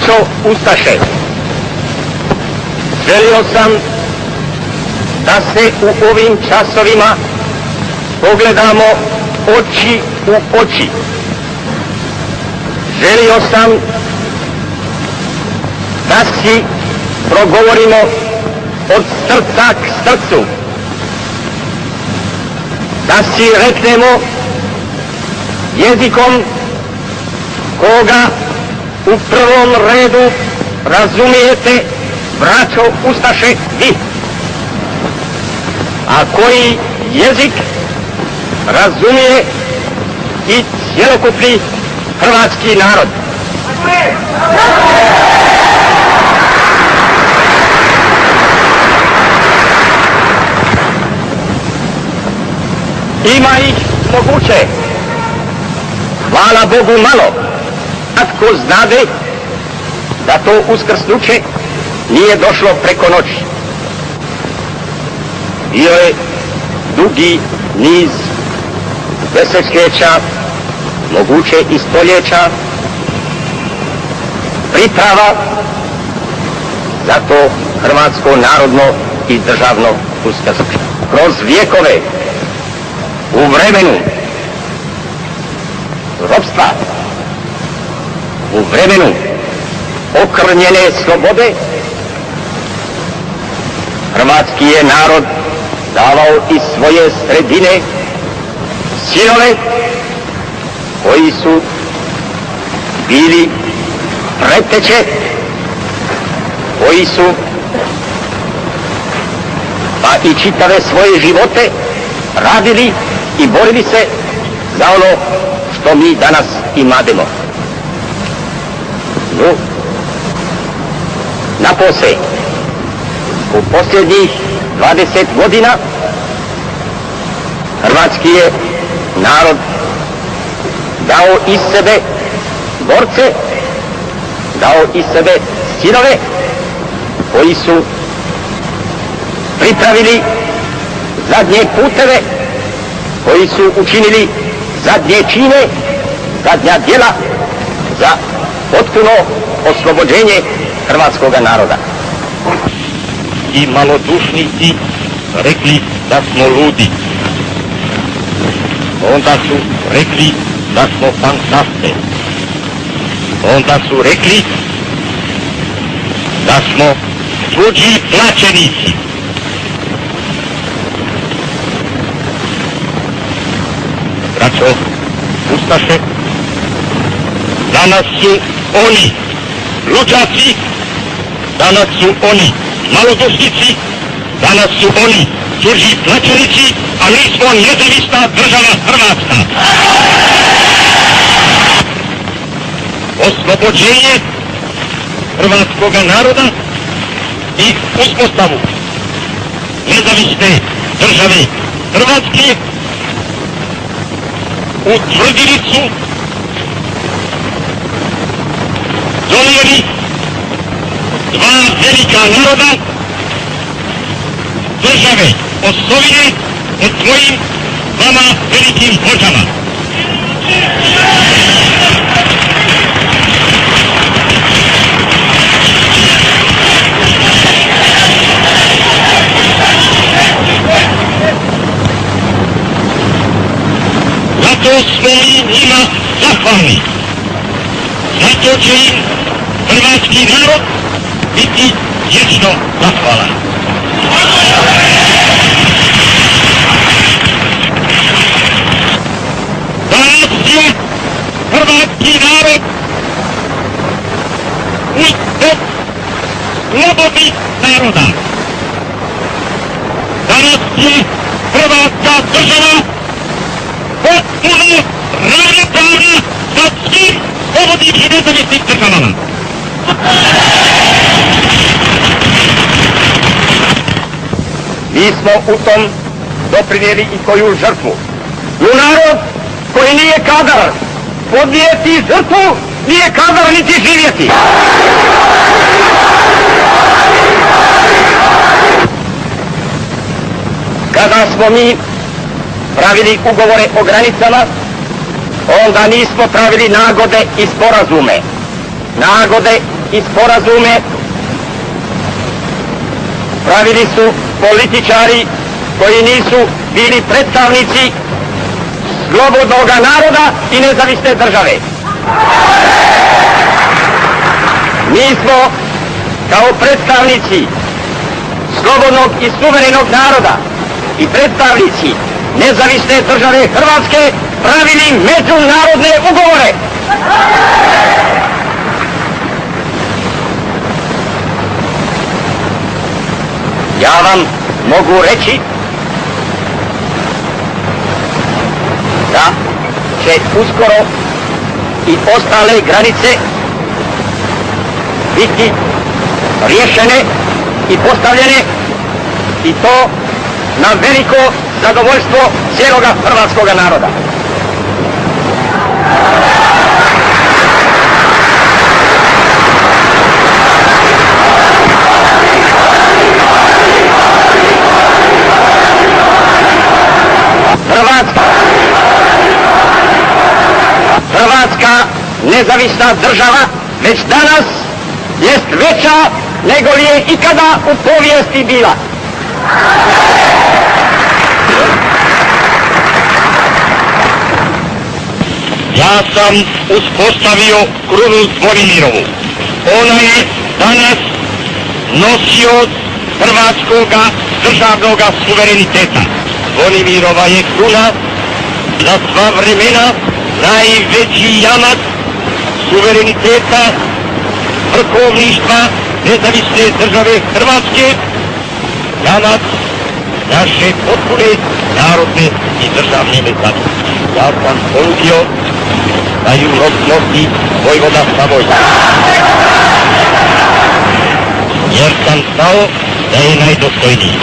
Braćo ustaše, želio sam da se u ovim časovima pogledamo oči u oči. Želio sam da si progovorimo od srca k srcu, da si reknemo jezikom koga u prvom redu razumijete, braćo ustaše, vi, a koji jezik razumije i cjelokupni hrvatski narod. Ima ih moguće, hvala Bogu malo, a tko znade da to uskrsnuće nije došlo preko noći. Bio je dugi niz desetljeća, moguće i stoljeća, priprava za to hrvatsko narodno i državno uskrsnuće. Kroz vjekove, u vremenu ropstva, u vremenu okrnjene slobode, hrvatski je narod davao iz svoje sredine sinove koji su bili preteče, koji su pa i čitave svoje živote radili i borili se za ono što mi danas imademo. No, napose, u posljednjih 20 godina hrvatski je narod dao iz sebe borce, dao iz sebe sinove koji su pripravili zadnje puteve, koji su učinili zadnje čine, zadnja djela za potpuno oslobođenje hrvatskoga naroda. I malodušnici rekli da smo ludi. Onda su rekli da smo fantaste. Onda su rekli da smo tuđi plaćenici. Braćo ustaše, danas su oni luđaci, danas su oni malodušnici, danas su oni tuđi plaćenici, a mi smo nezavisna država Hrvatska. Oslobođenje hrvatskoga naroda i uspostavu nezavisne države Hrvatske utvrdili su donijeli dva velika naroda, države osovine od svojim dvama velikim vođama. Zato smo mi njima zahvalni. Zato će im hrvatski narod biti vječno zahvalan. Danas je hrvatski narod ustav slobodnih naroda. Danas je hrvatska država potpuno ravnopravna sa svim slobodnim i nezavisnim državama. Mi smo u tom doprinijeli i koju žrtvu. U narod koji nije kadar podnijeti žrtvu, nije kadar niti živjeti. Kada smo mi pravili ugovore o granicama, onda nismo pravili nagode i sporazume. Nagode i sporazume pravili su političari koji nisu bili predstavnici slobodnog naroda i nezavisne države. Mi smo kao predstavnici slobodnog i suverenog naroda i predstavnici nezavisne države Hrvatske pravili međunarodne ugovore. Ja vam mogu reći da će uskoro i ostale granice biti riješene i postavljene, i to na veliko zadovoljstvo cijeloga hrvatskoga naroda. Hrvatska nezavisna država već danas jest veća nego li je ikada u povijesti bila. Ja sam uspostavio krunu Zvonimirovu. Ona je danas nosioc hrvatskoga državnoga suvereniteta. Zvonimirova je kruna za sva vremena najveći jamac suvereniteta, vrhovništva nezavisne države Hrvatske, jamac naše potpune narodne i državne nezavisnosti. Ja sam ponudio da ju nosi vojvoda Savoja, jer sam znao da je najdostojniji.